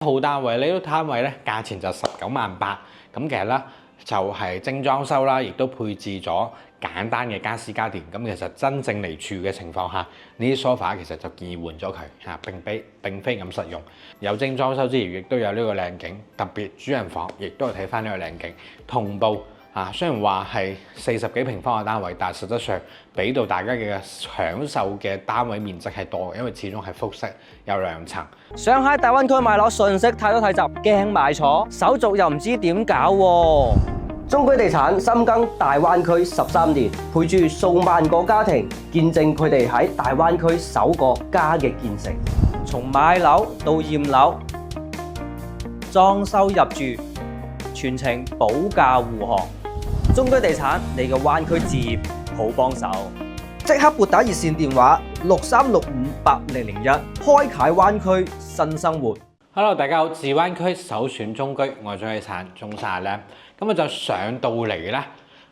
套單位呢個攤位咧價錢就19.8萬，咁其實咧就係精裝修啦，亦都配置咗簡單嘅家私家電。咁其實真正嚟住嘅情況下，呢啲 sofa 其實就建議換咗佢嚇，並非咁實用。有精裝修之餘，亦都有呢個靚景，特別主人房亦都係睇翻呢個靚景同步。雖然話係40幾平方嘅單位，但係實質上俾到大家嘅享受嘅單位面積係多嘅，因為始終係複式有2層。想喺大灣區買樓，信息太多太雜，驚買錯，手續又唔知點搞喎。中居地產深耕大灣區13年，陪住數萬個家庭，見證佢哋喺大灣區首個家嘅建成。從買樓到驗樓，裝修入住，全程保駕護航。中居地產，你嘅灣區置業好幫手，即刻撥打熱線電話63658001，開啓灣區新生活。Hello， 大家好，至灣區首選中居，我係中居產中山咧，咁就上到嚟咧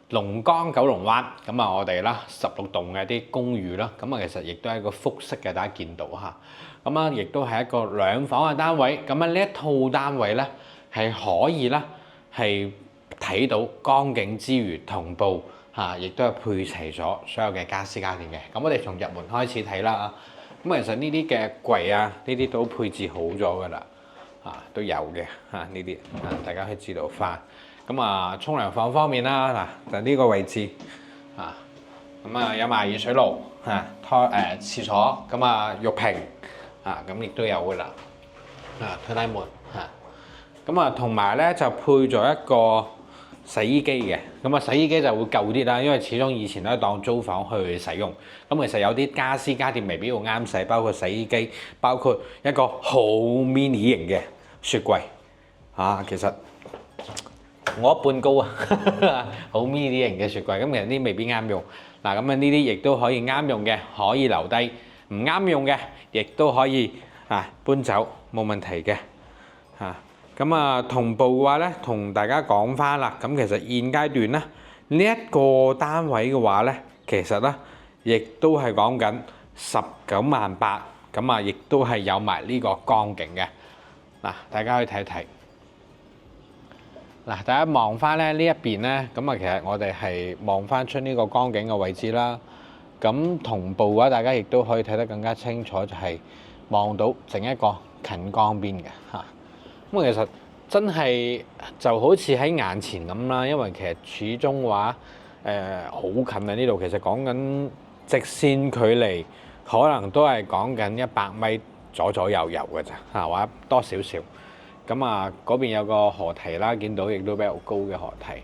龍崗九龍灣，咁我哋啦16棟嘅啲公寓啦，咁其實亦都係一個複式嘅，大家見到嚇，咁亦都係一個2房嘅單位，咁呢一套單位咧係可以啦係睇到江景之餘，同步亦都係配齊咗所有嘅家私家電嘅。咁我哋從入門開始睇啦。咁其實呢啲嘅櫃呢啲都配置好咗噶啦，都有嘅呢啲大家可以知道翻。咁沖涼房方面啦，嗱就呢個位置咁有埋熱水爐廁所，浴屏咁亦都有噶啦，推拉門咁同埋咧就配咗一個洗衣機嘅，洗衣機就會舊啲啦，因為始終以前都係當租房去使用。咁其實有啲家私家電未必好啱使，包括洗衣機，包括一個好 mini 型嘅雪櫃其實我一半高好 mini 型嘅雪櫃，咁其實呢啲未必啱用。嗱，咁呢啲亦都可以啱用嘅，可以留低；唔啱用嘅，亦都可以搬走，冇問題嘅同步嘅話咧，同大家講翻啦。咁其實現階段咧，呢一個單位嘅話咧，其實咧亦都係講緊19.8萬，咁亦都係有埋呢個江景嘅。嗱，大家可以睇一睇。嗱，大家望翻咧呢一邊咧，其實我哋係望翻出呢個江景嘅位置啦。咁同步嘅話，大家亦都可以睇得更加清楚，就係望到整一個近江邊嘅嚇。咁其實真係就好似喺眼前咁啦，因為其實始終話好近啊！呢度其實講緊直線距離，可能都係講緊100米左右嘅咋或者多少少。咁嗰邊有個河堤啦，見到亦都比較高嘅河堤。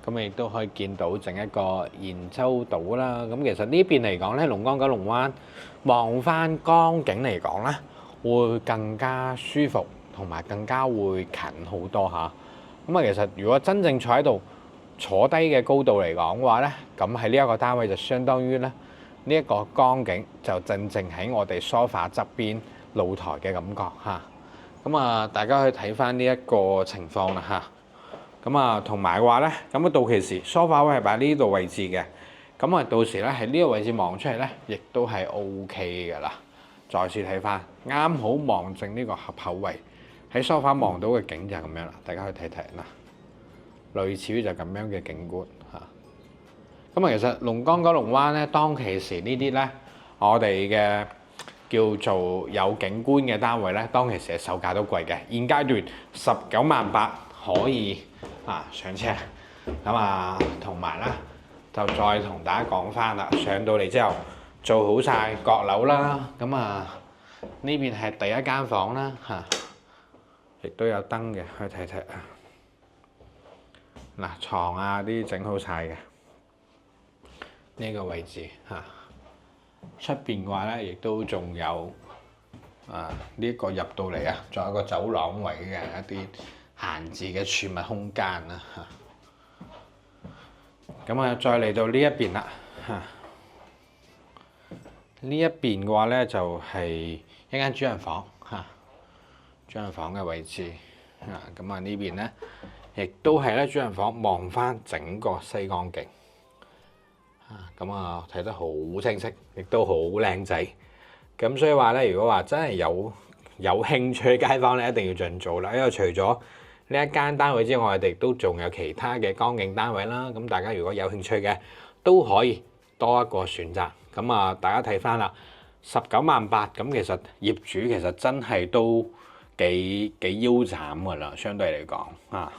咁亦都可以見到整一個延洲島啦。咁其實呢邊嚟講咧，龍崗九龍灣望翻江景嚟講咧，會更加舒服。同埋更加會近好多嚇，其實如果真正坐喺度坐低嘅高度嚟講嘅話咧，咁喺呢一個單位就相當於咧呢一個江景就正喺我哋 sofa 側邊露台嘅感覺嚇，大家可以睇翻呢一個情況啦嚇，同埋嘅話咧，到期時 sofa 位係擺呢度位置嘅，到時咧喺呢個位置望出嚟咧，亦都係 OK 㗎啦。再次睇翻啱好望正呢個合口位。喺梳化望到嘅景就係咁樣啦，大家可以睇睇嗱，類似於就咁樣嘅景觀嚇。其實龍崗九龍灣咧，當其時呢啲咧，我哋嘅叫做有景觀嘅單位咧，當其時嘅售價都貴嘅。現階段19.8萬可以上車，同埋啦，就再同大家講翻啦，上到嚟之後做好晒閣樓啦，呢邊係第一間房啦嚇。亦都有燈嘅，可以睇睇嗱，床啲整好晒嘅呢個位置出邊嘅話咧，亦都仲有呢個入到嚟仲有個走廊位嘅一啲閒置嘅儲物空間啦再嚟到呢一邊啦呢一邊嘅話咧就係一間主人房主人房嘅位置呢邊咧，亦都係咧主人房望翻整個西江景睇得好清晰，亦都好靚仔。咁所以話咧，如果話真係有有興趣嘅街坊咧，一定要盡早啦，因為除咗呢一間單位之外，我哋都仲有其他嘅江景單位啦。咁大家如果有興趣嘅，都可以多一個選擇。咁啊，大家睇翻啦，19.8萬，咁其實業主其實真係都幾腰斬㗎啦，相對嚟講啊。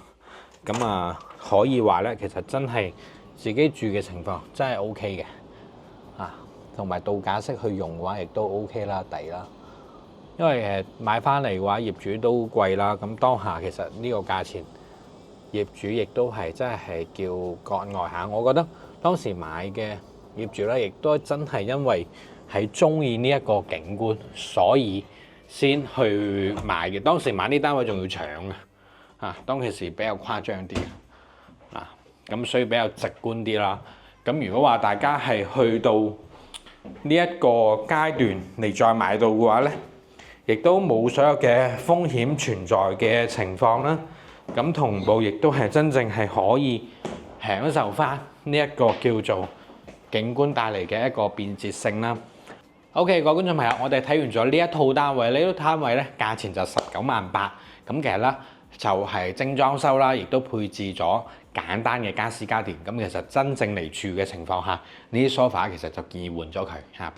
咁啊，可以話咧，其實真係自己住嘅情況真係 OK 嘅啊，同埋度假式去用嘅話，亦都 OK 啦，抵啦。因為買翻嚟嘅話，業主都貴啦。咁當下其實呢個價錢，業主亦都係真係叫割愛下。我覺得當時買嘅業主咧，亦都真係因為係中意呢一個景觀，所以先去買嘅。當時買呢單位仲要搶嘅，當其時比較誇張啲咁所以比較直觀啲啦。咁如果話大家係去到呢一個階段嚟再買到嘅話咧，亦都冇所有嘅風險存在嘅情況啦。咁同步亦都係真正係可以享受翻呢一個叫做景觀帶嚟嘅一個便捷性啦。OK， 各位觀眾朋友，我哋睇完咗呢一套單位，呢套單位咧價錢就19.8萬。咁其實咧就係精裝修啦，亦都配置咗簡單嘅家私家電。咁其實真正嚟住嘅情況下，呢啲 sofa 其實就建議換咗佢嚇，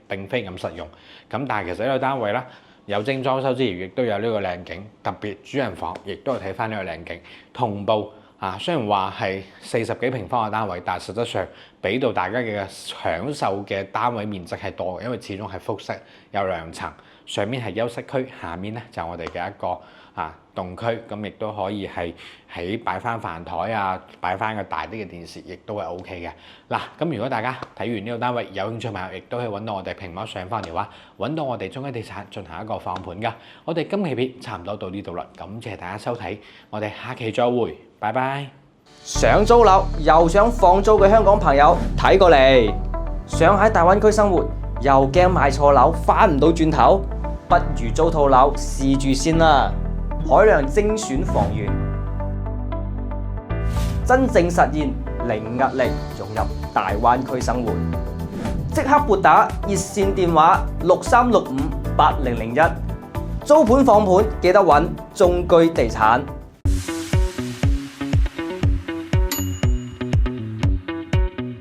並非咁實用。咁但係其實呢個單位咧，有精裝修之餘，亦都有呢個靚景，特別主人房亦都係睇翻呢個靚景。同步雖然話係40幾平方嘅單位，但係實質上俾到大家嘅享受嘅單位面積係多嘅，因為始終係複式，有2層，上面係休息區，下面咧就係我哋嘅一個動區，咁亦都可以係喺擺翻飯台啊，擺翻個大啲嘅電視，亦都係 OK 嘅。嗱，咁如果大家睇完呢個單位有興趣買，亦都可以揾到我哋屏幕上方條話，揾到我哋中基地產進行一個放盤㗎。我哋今期片差唔多到呢度啦，感謝大家收睇，我哋下期再會，拜拜。想租樓又想放租嘅香港朋友睇過嚟，想喺大灣區生活又驚買錯樓翻唔到轉頭，不如租套樓試住先啦。海量精選房源，真正實現零壓力融入大灣區生活。即刻撥打熱線電話63658001，租盤放盤記得揾中居地產。